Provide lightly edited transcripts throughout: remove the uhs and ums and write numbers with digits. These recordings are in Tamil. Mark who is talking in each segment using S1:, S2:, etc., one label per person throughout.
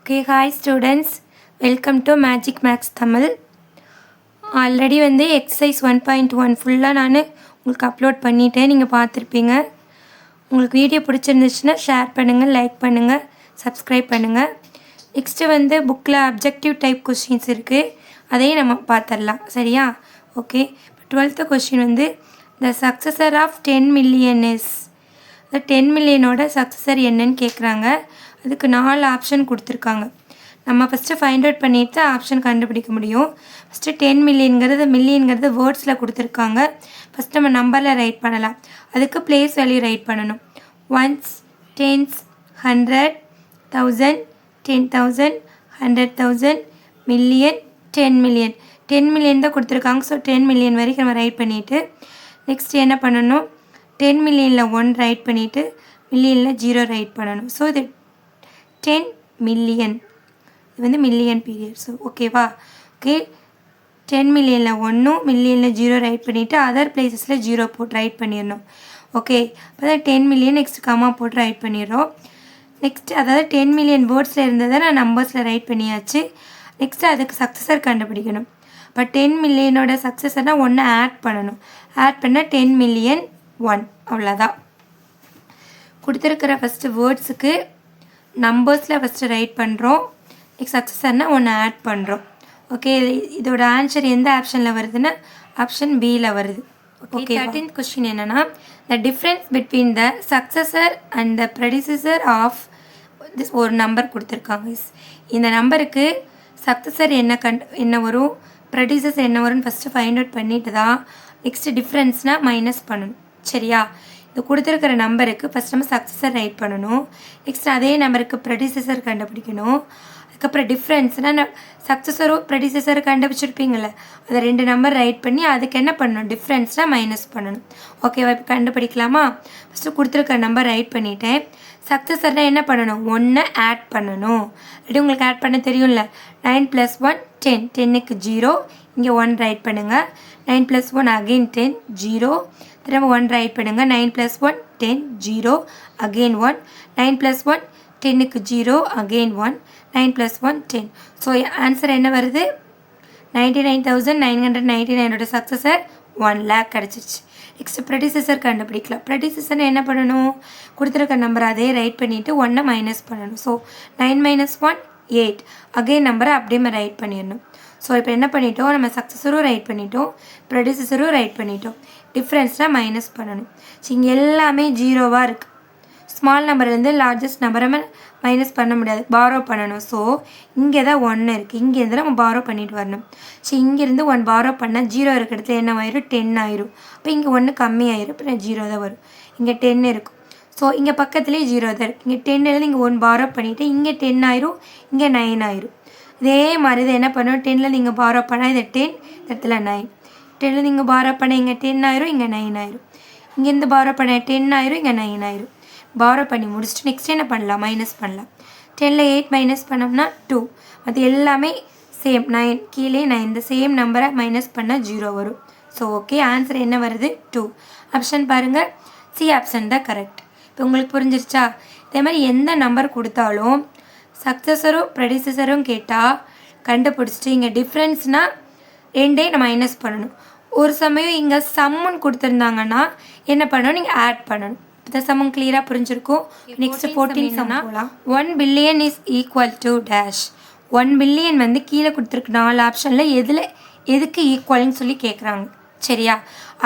S1: Okay, hi students, welcome to Magic Max Tamil. Already exercise 1.1 ஃபுல்லாக நான் உங்களுக்கு அப்லோட் பண்ணிட்டேன், நீங்கள் பார்த்துருப்பீங்க. உங்களுக்கு வீடியோ பிடிச்சிருந்துச்சுன்னா ஷேர் பண்ணுங்கள், லைக் பண்ணுங்கள், சப்ஸ்கிரைப் பண்ணுங்கள். நெக்ஸ்ட்டு புக்கில் அப்ஜெக்டிவ் டைப் கொஸ்டின்ஸ் இருக்குது, அதையும் நம்ம பார்த்துடலாம். சரியா? ஓகே. இப்போ 12th question the successor of 10 million is, இந்த 10 million சக்ஸஸர் என்னன்னு கேட்குறாங்க. அதுக்கு 4 ஆப்ஷன் கொடுத்துருக்காங்க. நம்ம ஃபஸ்ட்டு ஃபைண்ட் அவுட் பண்ணிட்டு ஆப்ஷன் கண்டுபிடிக்க முடியும். ஃபஸ்ட்டு 10 மில்லியன்கிறது வேர்ட்ஸில் கொடுத்துருக்காங்க. ஃபஸ்ட் நம்ம நம்பரில் ரைட் பண்ணலாம். அதுக்கு பிளேஸ் வேல்யூ ரைட் பண்ணணும். Ones, tens, 100, 1000, 10,000, 100,000, million, 10 million. 10 million தான் கொடுத்துருக்காங்க. ஸோ 10 million வரைக்கும் நம்ம ரைட் பண்ணிவிட்டு நெக்ஸ்ட் என்ன பண்ணணும், 10 millionல 1 ரைட் பண்ணிவிட்டு மில்லியனில் 0 ரைட் பண்ணணும். ஸோ இது 10 million, இது மில்லியன் பீரியட். ஸோ ஓகேவா? ஓகே. 10 millionல 1, மில்லியனில் 0 ரைட் பண்ணிவிட்டு அதர் பிளேசஸில் 0 போட்டு ரைட் பண்ணிடணும். ஓகே. அப்போ தான் 10 million நெக்ஸ்ட் கம்மா போட்டு ரைட் பண்ணிடுறோம். நெக்ஸ்ட் அதாவது 10 million வேர்ட்ஸில் இருந்ததை நான் நம்பர்ஸில் ரைட் பண்ணியாச்சு. நெக்ஸ்ட்டு அதுக்கு சக்ஸஸர் கண்டுபிடிக்கணும். இப்போ 10 millionோட சக்ஸஸர்னால் 1 ஆட் பண்ணணும். ஆட் பண்ணால் 10 million 1, அவ்வளோதான். கொடுத்துருக்கிற ஃபஸ்ட்டு வேர்ட்ஸுக்கு நம்பர்ஸில் ஃபஸ்ட்டு ரைட் பண்ணுறோம். நெக்ஸ்ட் சக்ஸஸர்னால் 1 ஆட் பண்ணுறோம். ஓகே. இதோட ஆன்சர் எந்த ஆப்ஷனில் வருதுன்னா ஆப்ஷன் பியில் வருது. ஓகே. 13th கொஸ்டின் என்னென்னா, the difference between the successor and the predecessor of this, ஒரு நம்பர் கொடுத்துருக்காங்க. இந்த நம்பருக்கு சக்ஸஸர் என்ன வரும், ப்ரெடிசஸர் என்ன வரும்னு ஃபஸ்ட்டு ஃபைண்ட் அவுட் பண்ணிட்டு தான் நெக்ஸ்ட்டு டிஃப்ரென்ஸ்னால் மைனஸ் பண்ணணும். சரியா? இது கொடுத்துருக்கிற நம்பருக்கு ஃபஸ்ட் நம்ம சக்ஸஸர் ரைட் பண்ணணும். நெக்ஸ்ட் அதே நம்பருக்கு ப்ரெடிசஸர் கண்டுபிடிக்கணும். அதுக்கப்புறம் டிஃப்ரென்ஸ்னால் சக்ஸஸரும் ப்ரெடிசஸர் கண்டுபிடிச்சிருப்பீங்களே, அதை 2 நம்பர் ரைட் பண்ணி அதுக்கு என்ன பண்ணணும், டிஃப்ரென்ஸ்னால் மைனஸ் பண்ணணும். ஓகேவா? இப்போ கண்டுபிடிக்கலாமா? ஃபஸ்ட்டு கொடுத்துருக்கிற நம்பர் ரைட் பண்ணிவிட்டேன். சக்ஸஸர்னால் என்ன பண்ணணும், 1 ஆட் பண்ணணும். அப்படி உங்களுக்கு ஆட் பண்ண தெரியும்ல. 9 + 1 10, 10க்கு 0, இங்கே 1 ரைட் பண்ணுங்கள். 9 + 1 அகெயின் 10, 0, திரும்ப 1 ரைட் பண்ணுங்கள். 9 + 1 10, 0, அகெயின் 1, 9 + 1 10க்கு 0, அகெயின் 1, 9 + 1 10. ஸோ ஆன்சர் என்ன வருது, 99,999 சக்ஸஸர் 1 lakh கிடச்சிருச்சு. நெக்ஸ்ட் ப்ரெடிசஸர் கண்டுபிடிக்கலாம். ப்ரெடிசஸர் என்ன பண்ணணும், கொடுத்துருக்க நம்பர் அதே ரைட் பண்ணிவிட்டு 1 மைனஸ் பண்ணணும். ஸோ 9 - 1 8, அகெயின் நம்பரை அப்படியே ரைட் பண்ணிடணும். ஸோ இப்போ என்ன பண்ணிட்டோம், நம்ம சக்ஸஸரும் ரைட் பண்ணிட்டோம், ப்ரெடிசஸரும் ரைட் பண்ணிட்டோம். டிஃப்ரென்ஸ்னால் மைனஸ் பண்ணணும். ஸோ இங்கே எல்லாமே 0வாக இருக்குது. ஸ்மால் நம்பர்லேருந்து லார்ஜஸ்ட் நம்பரை மைனஸ் பண்ண முடியாது, பாரோ பண்ணணும். ஸோ இங்கே தான் 1 இருக்குது, இங்கேருந்து நம்ம பாரோ பண்ணிட்டு வரணும். ஸோ இங்கேருந்து 1 பாரோ பண்ணால் 0 இருக்கிற இடத்துல என்ன ஆயிரும், 10 ஆயிரும். அப்போ இங்கே 1 கம்மி ஆயிரும், அப்புறம் 0 தான் வரும். இங்கே 10 இருக்கும். ஸோ இங்கே பக்கத்துலேயே 0 தான் இருக்குது. இங்கே 10லேருந்து இங்கே 1 பாரோ பண்ணிவிட்டு இங்கே 10 ஆயிரும், இங்கே 9 ஆயிரும். இதே மாதிரி இதை என்ன பண்ணணும், 10லேருந்து இங்கே பாரோ பண்ணால் இது 10, இந்த இடத்துல 9. 10லேருந்து இங்கே பாரோ பண்ணால் இங்கே 10 ஆயிரும், இங்கே 9 ஆயிரும். இங்கேருந்து பாரோ பண்ண 10 ஆயிரும், இங்கே 9 ஆயிரும். பாரோ பண்ணி முடிச்சுட்டு நெக்ஸ்ட் என்ன பண்ணலாம், மைனஸ் பண்ணலாம். 10ல் 8 மைனஸ் பண்ணோம்னா 2. அது எல்லாமே சேம் 9, கீழே 9, இந்த சேம் நம்பரை மைனஸ் பண்ணால் 0 வரும். ஸோ ஓகே, ஆன்சர் என்ன வருது, 2. ஆப்ஷன் பாருங்கள், சி ஆப்ஷன் தான் கரெக்ட். இப்போ உங்களுக்கு புரிஞ்சிருச்சா? இதே மாதிரி எந்த நம்பர் கொடுத்தாலும் சக்ஸஸரும் ப்ரெடிசஸரும் கேட்டால் கண்டுபிடிச்சிட்டு இங்கே டிஃப்ரென்ஸ்னால் 2 நம்ம மைனஸ் பண்ணணும். ஒரு சமயம் இங்கே சம்முன்னு கொடுத்துருந்தாங்கன்னா என்ன பண்ணணும், நீங்கள் ஆட் பண்ணணும். இந்த சம்மம் கிளியராக புரிஞ்சிருக்கும். Next 14 சம்னா 1 billion is equal to dash. 1 billion கீழே கொடுத்துருக்கு 4 ஆப்ஷனில் எதுக்கு ஈக்குவல்னு சொல்லி கேட்குறாங்க. சரியா?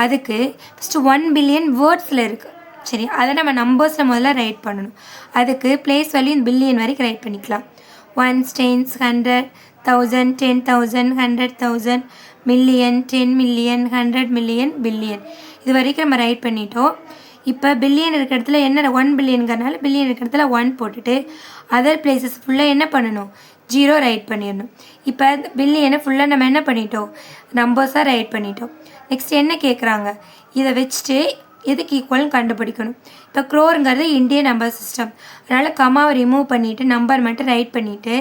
S1: அதுக்கு ஃபஸ்ட்டு 1 billion வேர்ட்ஸில் இருக்குது. சரி, அதை நம்ம நம்பர்ஸில் முதல்ல ரைட் பண்ணணும். அதுக்கு பிளேஸ் வேல்யூ பில்லியன் வரைக்கும் ரைட் பண்ணிக்கலாம். 1, 10, 100, 1000, 10,000, 100,000, மில்லியன், 10 million, 100 million, பில்லியன், இது வரைக்கும் நம்ம ரைட் பண்ணிட்டோம். இப்போ பில்லியன் இருக்கிற இடத்துல என்ன, 1 billion பில்லியன் இருக்கிற இடத்துல 1 போட்டுட்டு அதர் பிளேசஸ் ஃபுல்லாக என்ன பண்ணணும், 0 ரைட் பண்ணிடணும். இப்போ பில்லியனை ஃபுல்லாக நம்ம என்ன பண்ணிட்டோம், நம்பர்ஸாக ரைட் பண்ணிட்டோம். நெக்ஸ்ட் என்ன கேட்குறாங்க, இதை வச்சுட்டு எதுக்கு ஈக்குவல்னு கண்டுபிடிக்கணும். இப்போ க்ரோருங்கிறது இந்தியன் நம்பர் சிஸ்டம், அதனால் கமாவை ரிமூவ் பண்ணிவிட்டு நம்பர் மட்டும் ரைட் பண்ணிவிட்டு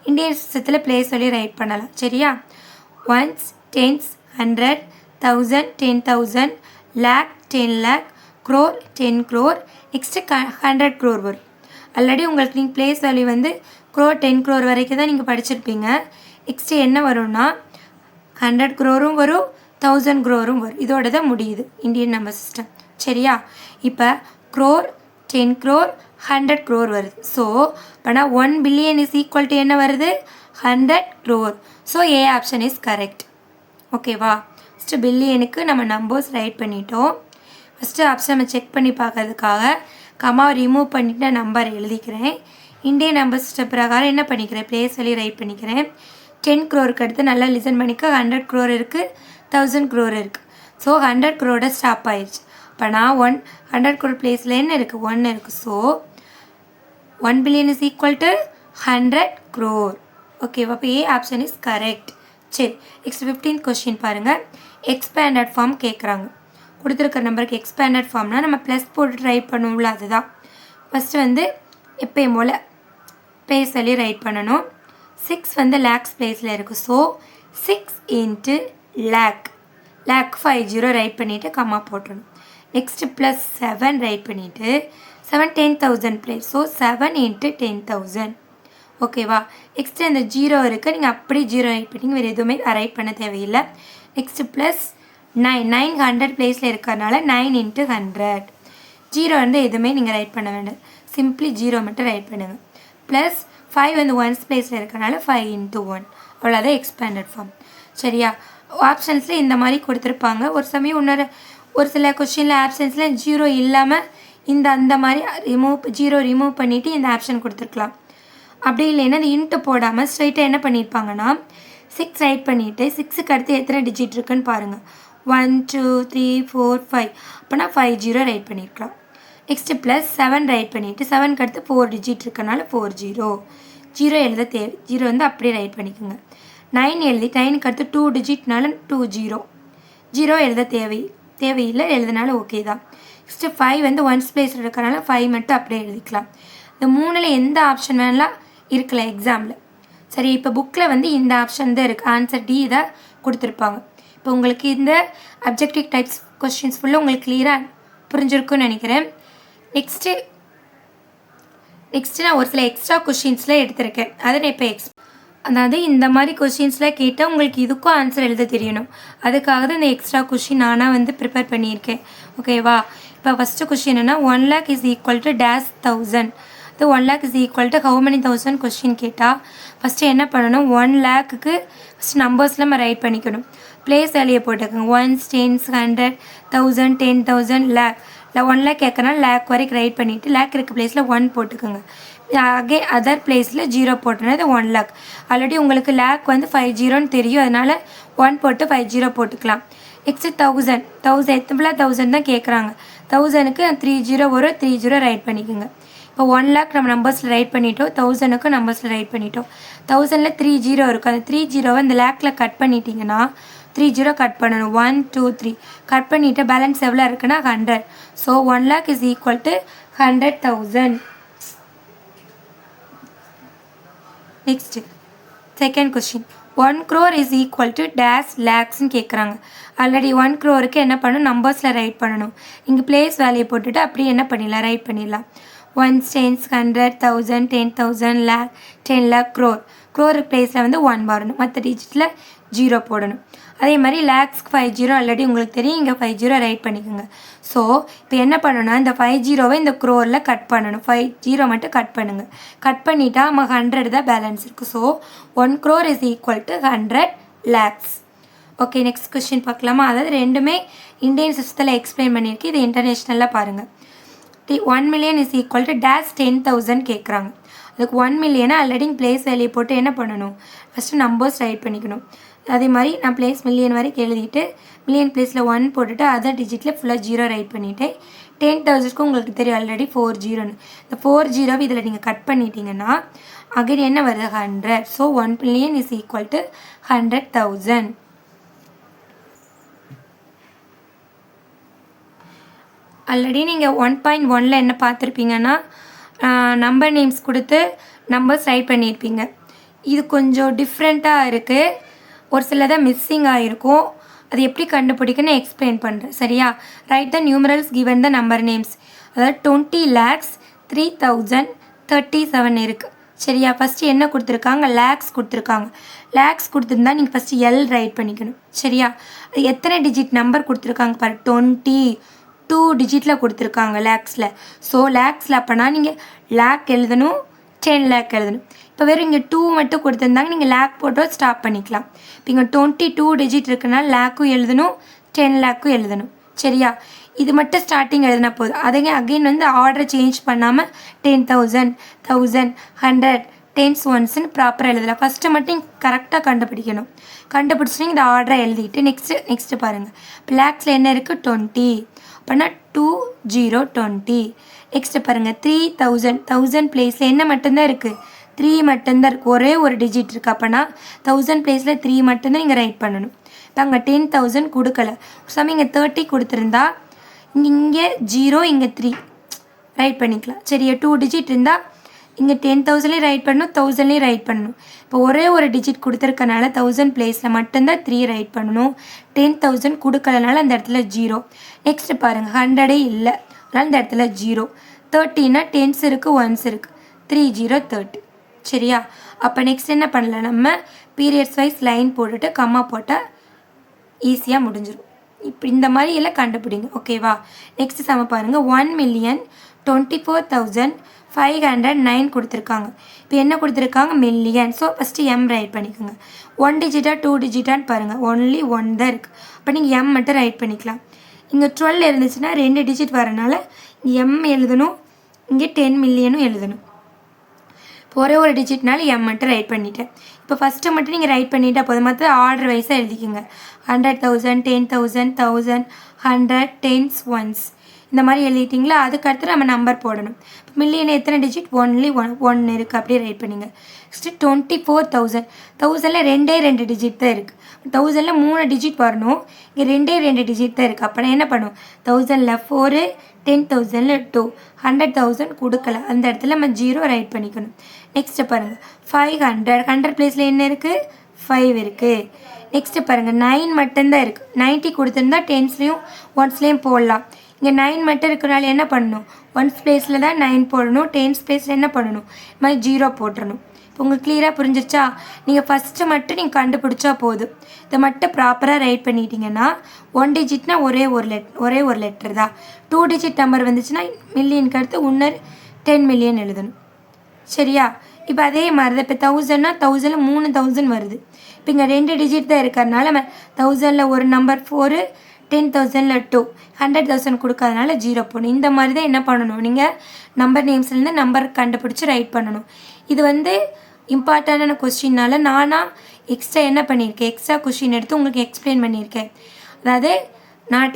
S1: இந்தியன் சிஸ்டத்தில் பிளேஸ் சொல்லி ரைட் பண்ணலாம். சரியா? 1s, 10s, 100, 1000, 10,000, lakh, 10 lakh, crore, 10 crore, next 100 crore வரும். ஆல்ரெடி உங்களுக்கு நீங்கள் பிளேஸ் வேல்யூ crore 10 crore வரைக்கும் தான் நீங்கள் படிச்சிருப்பீங்க. நெக்ஸ்ட்டு என்ன வரும்னா 100 crore வரும், 1000 crore வரும். இதோட தான் முடியுது இந்தியன் நம்பர் சிஸ்டம். சரியா? இப்போ crore, 10 crore, 100 crore வருது. ஸோ அப்போனா 1 billion இஸ் ஈக்குவல் டு என்ன வருது? 100 crore. So A option is correct. ஓகேவா? ஃபஸ்ட்டு பில்லியனுக்கு நம்ம நம்பர்ஸ் ரைட் பண்ணிட்டோம். ஃபஸ்ட்டு ஆப்ஷன் நம்ம செக் பண்ணி பார்க்கறதுக்காக கமாவை ரிமூவ் பண்ணிவிட்டு நான் நம்பர் எழுதிக்கிறேன். இந்தியன் நம்பர் சிஸ்டம் பிரகாரம் என்ன பண்ணிக்கிறேன்? ப்ளேஸ் சொல்லி ரைட் பண்ணிக்கிறேன். 10 crore அடுத்து நல்லா லிசன் பண்ணிக்க. 100 crore இருக்குது, 1000 crore இருக்குது. ஸோ 100 crore ஸ்டாப் ஆயிடுச்சு. இப்போ நான் 100 crore பிளேஸில் என்ன இருக்குது? 1 இருக்குது. So 1 billion is equal to 100 crore. ஓகேவா? அப்போ ஏ ஆப்ஷன் இஸ் கரெக்ட். சரி, நெக்ஸ்ட் 15th கொஸ்டின் பாருங்கள். எக்ஸ்பேண்டட் ஃபார்ம் கேட்குறாங்க. கொடுத்துருக்க நம்பருக்கு எக்ஸ்பேண்டட் ஃபார்ம்னால் நம்ம ப்ளஸ் போட்டு ட்ரை பண்ணுவோம்ல, அதுதான். ஃபஸ்ட்டு வந்து எப்பயும் போல் ப்ளேஸ் சொல்லி ரைட் பண்ணணும். 6 வந்து லேக்ஸ் ப்ளேஸில் இருக்குது. ஸோ 6 into lakh 50 ரைட் பண்ணிவிட்டு கம்மா போட்டணும். நெக்ஸ்ட்டு ப்ளஸ் 7 ரைட் பண்ணிவிட்டு 7 10,000 ப்ளேஸ். So 7 into 10,000. ஓகேவா? நெக்ஸ்ட்டு அந்த 0 இருக்குது, நீங்கள் அப்படி 0 ரைட் பண்ணிங்க, வேறு எதுவுமே ரைட் பண்ண தேவையில்லை. நெக்ஸ்ட்டு ப்ளஸ் 900 பிளேஸில் இருக்கிறதுனால 9 into 100. 0 வந்து எதுவுமே நீங்கள் ரைட் பண்ண வேண்டாம், சிம்பிளி 0 மட்டும் ரைட் பண்ணுங்கள். ப்ளஸ் 5 வந்து 1 பிளேஸில் இருக்கிறனால 5 into 1. அவ்வளோதான் எக்ஸ்பேண்டட் ஃபார்ம். சரியா? ஆப்ஷன்ஸில் இந்த மாதிரி கொடுத்துருப்பாங்க. ஒரு சமயம் ஒரு சில கொஸ்டினில் ஆப்ஷன்ஸில் 0 இல்லாமல் அந்த மாதிரி 0 ரிமூவ் பண்ணிவிட்டு இந்த ஆப்ஷன் கொடுத்துருக்கலாம். அப்படி இல்லைன்னா இந்த இன்ட்டு போடாமல் ஸ்ட்ரைட்டாக என்ன பண்ணியிருப்பாங்கன்னா 6 ரைட் பண்ணிவிட்டு 6க்கு அடுத்து எத்தனை டிஜிட் இருக்குன்னு பாருங்கள். 1 2 3 4 5. அப்போனா 50 ரைட் பண்ணியிருக்கலாம். நெக்ஸ்ட்டு ப்ளஸ் 7 ரைட் பண்ணிவிட்டு 7க்கு அடுத்து 4 டிஜிட் இருக்கனால 40. 0 எழுத தேவை, 0 வந்து அப்படியே ரைட் பண்ணிக்கோங்க. 9 எழுதி 9க்கு அடுத்து 2 டிஜிட்னால 20. 0 எழுத தேவையில்லை, எழுதினாலும் ஓகே தான். நெக்ஸ்ட்டு 5 வந்து 1 பிளேஸில் இருக்கிறனால 5 மட்டும் அப்படியே எழுதிக்கலாம். இந்த 3ல் எந்த ஆப்ஷன் வேணாலும் இருக்கல எக்ஸாமில். சரி, இப்போ புக்கில் வந்து இந்த ஆப்ஷன் தான் இருக்குது. ஆன்சர் டி தான் கொடுத்துருப்பாங்க. இப்போ உங்களுக்கு இந்த அப்ஜெக்டிவ் டைப்ஸ் கொஸ்டின்ஸ் ஃபுல்லாக உங்களுக்கு கிளியராக புரிஞ்சிருக்குன்னு நினைக்கிறேன். நெக்ஸ்ட்டு நான் ஒரு சில எக்ஸ்ட்ரா கொஸ்டின்ஸில் எடுத்திருக்கேன். அதை நான் இப்போ அதாவது இந்த மாதிரி கொஸ்டின்ஸ்லாம் கேட்டால் உங்களுக்கு இதுக்கும் ஆன்சர் எழுத தெரியணும். அதுக்காக தான் இந்த எக்ஸ்ட்ரா கொஸ்டின் நானாக வந்து ப்ரிப்பேர் பண்ணியிருக்கேன். ஓகேவா? இப்போ ஃபஸ்ட்டு கொஸ்டின் என்ன? 1 lakh is equal to dash 1000. இது 1 lakh is equal to how many 1000 question கேட்டால் ஃபஸ்ட்டு என்ன பண்ணணும்? 1 lakhக்கு ஃபஸ்ட்டு நம்பர்ஸில் நம்ம ரைட் பண்ணிக்கணும். ப்ளேஸ் வேலையை போட்டுக்கோங்க. 1s 10s 100 1000 10,000 lakh. இல்லை 1 lakh கேட்கறனால லேக் வரைக்கும் ரைட் பண்ணிவிட்டு லேக் இருக்க ப்ளேஸில் 1 போட்டுக்கோங்க. அகே அதர் பிளேஸில் 0 போட்டோன்னா இது 1 lakh. ஆல்ரெடி உங்களுக்கு லேக் வந்து 50 தெரியும், அதனால் 1 போட்டு 50 போட்டுக்கலாம். நெக்ஸ்ட்டு 1000 எத்தனை 1000 தான் கேட்குறாங்க. 1000க்கு 30 வரும், 30 ரைட் பண்ணிக்கோங்க. இப்போ 1 lakh நம்ம நம்பர்ஸில் ரைட் பண்ணிட்டோம், 1000க்கும் நம்பர்ஸில் ரைட் பண்ணிட்டோம். 1000ல் 30 இருக்கும். அந்த 30வை இந்த லேக்கில் கட் பண்ணிட்டீங்கன்னா 30 கட் பண்ணணும். 1 2 3 கட் பண்ணிவிட்டு பேலன்ஸ் எவ்வளோ இருக்குன்னா 100. So 1 lakh is equal to 100,000. Next second question. 1 crore is equal to dash லேக்ஸ்ன்னு கேட்குறாங்க. ஆல்ரெடி 1 crore என்ன பண்ணணும்? நம்பர்ஸில் ரைட் பண்ணணும். இங்கே பிளேஸ் வேலையை போட்டுட்டு அப்படியே என்ன பண்ணிடலாம்? ரைட் பண்ணிடலாம். 1s 10s 100 1000 10,000 lakh 10 lakh crore பிளேஸில் வந்து 1 வரணும், மற்ற டிஜிட்டில் 0 போடணும். அதே மாதிரி லேக்ஸ்க்கு 50 ஆல்ரெடி உங்களுக்கு தெரியும், இங்கே 50 ரைட் பண்ணிக்கோங்க. ஸோ இப்போ என்ன பண்ணணும்னா இந்த 50வை இந்த க்ரோரில் கட் பண்ணணும். 50 மட்டும் கட் பண்ணுங்கள். கட் பண்ணிட்டா நம்ம 100 தான் பேலன்ஸ் இருக்குது. So 1 crore is equal to 100 lakhs. Okay, next question பார்க்கலாமா? அதாவது ரெண்டுமே இந்தியன் சிஸ்டத்தில் எக்ஸ்பிளைன் பண்ணியிருக்கு. இது இன்டர்நேஷ்னலாக பாருங்கள். 1 million is equal to dash 10,000 கேட்குறாங்க. அதுக்கு 1 million ஆல்ரெடி பிளேஸ் வேலையை போட்டு என்ன பண்ணணும்? ஃபஸ்ட்டு நம்பர்ஸ் ரைட் பண்ணிக்கணும். அதே மாதிரி நான் பிளேஸ் மில்லியன் வரைக்கும் எழுதிட்டு மில்லியன் பிளேஸில் 1 போட்டுட்டு அதர் டிஜிட்டில் ஃபுல்லாக 0 ரைட் பண்ணிவிட்டேன். 10,000க்கு உங்களுக்கு தெரியும் ஆல்ரெடி 40. இந்த 40 இதில் நீங்கள் கட் பண்ணிட்டீங்கன்னா அகைன் என்ன வருது? 100. So 1 million is equal to 100,000. Already நீங்கள் 1.1ல் என்ன பார்த்துருப்பீங்கன்னா நம்பர் நேம்ஸ் கொடுத்து நம்பர்ஸ் ரைட் பண்ணியிருப்பீங்க. இது கொஞ்சம் டிஃப்ரெண்ட்டாக இருக்குது, ஒரு சிலதான் மிஸ்ஸிங் ஆகிருக்கும். அது எப்படி கண்டுபிடிக்கன்னு எக்ஸ்பிளைன் பண்ணுறேன். சரியா? Right the numerals given the number names. அதாவது 20 lakhs 3,037 இருக்குது. சரியா? ஃபஸ்ட்டு என்ன கொடுத்துருக்காங்க? லேக்ஸ் கொடுத்துருக்காங்க. லேக்ஸ் கொடுத்துருந்தா நீங்கள் ஃபஸ்ட்டு எல் ரைட் பண்ணிக்கணும். சரியா? அது எத்தனை டிஜிட் நம்பர் கொடுத்துருக்காங்க பாரு, 22 டிஜிட்டில் கொடுத்துருக்காங்க லேக்ஸில். ஸோ லேக்ஸில் அப்போனா நீங்கள் லேக் எழுதணும், 10 லேக் எழுதணும். இப்போ வெறும் இங்கே 2 மட்டும் கொடுத்துருந்தாங்க, நீங்கள் லேக் போட்டோ ஸ்டாப் பண்ணிக்கலாம். இப்போ இங்கே 22 டிஜிட் இருக்குன்னா லேக்கும் எழுதணும், 10 லேக்கும் எழுதணும். சரியா? இது மட்டும் ஸ்டார்டிங் எழுதினா போதும். அதே அகெயின் வந்து ஆர்டரை சேஞ்ச் பண்ணாமல் 10,000, 1000, 100, டென்ஸ் ஒன்ஸ்ன்னு ப்ராப்பராக எழுதலாம். ஃபஸ்ட்டு மட்டும் கரெக்டாக கண்டுபிடிக்கணும். கண்டுபிடிச்சிட்டு இந்த ஆர்டரை எழுதிட்டு நெக்ஸ்ட்டு பாருங்கள். இப்போ லேக்ஸில் என்ன இருக்குது? 20. அப்படின்னா 2020. நெக்ஸ்ட்டு பாருங்கள் 3000. 1000 பிளேஸில் என்ன மட்டும்தான் இருக்குது? 3 மட்டும்தான் இருக்குது. ஒரே ஒரு டிஜிட் இருக்குது. அப்போனா 1000 பிளேஸில் 3 மட்டும்தான் நீங்கள் ரைட் பண்ணணும். இப்போ அங்கே 10,000 கொடுக்கல. சமயம் இங்கே 30 கொடுத்துருந்தா இங்கே 0, இங்கே 3 ரைட் பண்ணிக்கலாம். சரியா? 2 டிஜிட் இருந்தால் இங்கே 10,000லேயும் ரைட் பண்ணணும், 1000லேயும் ரைட் பண்ணணும். இப்போ ஒரே ஒரு டிஜிட் கொடுத்துருக்கனால 1000 பிளேஸில் மட்டும்தான் 3 ரைட் பண்ணணும். 10,000 கொடுக்கலனால அந்த இடத்துல 0. நெக்ஸ்ட்டு பாருங்கள் 100 இல்லை, அதனால் இந்த இடத்துல 0. 30னா டென்ஸ் இருக்குது, ஒன்ஸ் இருக்குது. 3030. சரியா? அப்போ நெக்ஸ்ட் என்ன பண்ணலாம்? நம்ம பீரியட்ஸ் வைஸ் லைன் போட்டுட்டு கம்மா போட்டால் ஈஸியாக முடிஞ்சிடும். இப்போ இந்த மாதிரி எல்லாம் கண்டுபிடிங்க. ஓகேவா? நெக்ஸ்ட் சம பாருங்கள். 1,24,509 கொடுத்துருக்காங்க. இப்போ என்ன கொடுத்துருக்காங்க? Million. So first am right பண்ணிக்கோங்க. 1 டிஜிட்டா 2 டிஜிட்டான்னு பாருங்கள். ஒன்லி 1 தான் இருக்குது. அப்போ நீங்கள் எம் மட்டும் ரைட் பண்ணிக்கலாம். இங்கே 12 இருந்துச்சுன்னா 2 டிஜிட் வரனால எம் எழுதணும், இங்கே 10 மில்லியனும் எழுதணும். இப்போ ஒரே ஒரு டிஜிட்னால எம் மட்டும் ரைட் பண்ணிட்டேன். இப்போ ஃபஸ்ட்டு மட்டும் நீங்கள் ரைட் பண்ணிட்டா போதும். மற்ற ஆர்டர் வைஸாக எழுதிக்கோங்க. 100,000, 10,000, 1000, 100, டென்ஸ் ஒன்ஸ் இந்த மாதிரி எழுதிட்டிங்களா? அதுக்கடுத்து நம்ம நம்பர் போடணும். இப்போ மில்லியன் எத்தனை டிஜிட்? ஒன்லி 1 இருக்குது. அப்படியே ரைட் பண்ணிங்க. நெக்ஸ்ட்டு 24,000. 1000ல் 2 டிஜிட் தான் இருக்குது. 1000ல் 3 டிஜிட் வரணும், இங்கே 2 டிஜிட் தான் இருக்குது. அப்போ என்ன பண்ணும்? 1000ல் 4, 10,000ல் 2, 100,000 கொடுக்கல, அந்த இடத்துல நம்ம 0 ரைட் பண்ணிக்கணும். நெக்ஸ்ட்டு பாருங்கள் 500. 100 பிளேஸில் என்ன இருக்குது? 5 இருக்குது. நெக்ஸ்ட்டு பாருங்கள் 9 மட்டும்தான் இருக்குது. 90 கொடுத்துருந்தா டென்ஸ்லேயும் ஒன்ஸ்லேயும் போடலாம். இங்கே 9 மட்டும் இருக்கிறனால என்ன பண்ணணும்? ஒன்ஸ் பிளேஸில் தான் 9 போடணும், டென்ஸ் பிளேஸில் என்ன பண்ணணும்? இது மாதிரி 0 போட்டுறணும். இப்போ உங்களுக்கு கிளியராக புரிஞ்சிருச்சா? நீங்கள் ஃபஸ்ட்டு மட்டும் நீங்கள் கண்டுபிடிச்சா போதும். இதை மட்டும் ப்ராப்பராக ரைட் பண்ணிட்டீங்கன்னா 1 டிஜிட்னா ஒரே ஒரு லெட்டர் தான். 2 டிஜிட் நம்பர் வந்துச்சுன்னா மில்லியனுக்கு அடுத்து இன்னொரு 10 மில்லியன் எழுதணும். சரியா? இப்போ அதே மாதிரி தான். இப்போ 1000னா 1000ல் 3000 வருது. இப்போ இங்கே 2 டிஜிட் தான் இருக்கிறதுனால நம்ம 1000ல் ஒரு நம்பர் 4, 10,000ல் 2, 100,000 கொடுக்காதனால 0 போடணும். இந்த மாதிரி தான் என்ன பண்ணணும்? நீங்கள் நம்பர் நேம்ஸ்லேருந்து நம்பர் கண்டுபிடிச்சி ரைட் பண்ணணும். இது வந்து இம்பார்ட்டண்டான கொஸ்டின்னால நானாக எக்ஸ்ட்ரா என்ன பண்ணியிருக்கேன்? எக்ஸ்ட்ரா கொஸ்டின் எடுத்து உங்களுக்கு எக்ஸ்பிளைன் பண்ணியிருக்கேன். அதாவது நான்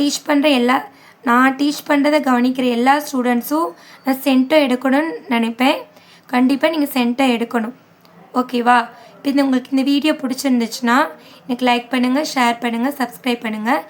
S1: டீச் பண்ணுறதை கவனிக்கிற எல்லா ஸ்டூடெண்ட்ஸும் நான் சென்டோ எடுக்கணும்னு நினைப்பேன். கண்டிப்பாக நீங்கள் சென்டோ எடுக்கணும். ஓகேவா? இப்போ உங்களுக்கு இந்த வீடியோ பிடிச்சிருந்துச்சுன்னா எனக்கு லைக் பண்ணுங்கள், ஷேர் பண்ணுங்கள், சப்ஸ்கிரைப் பண்ணுங்கள்.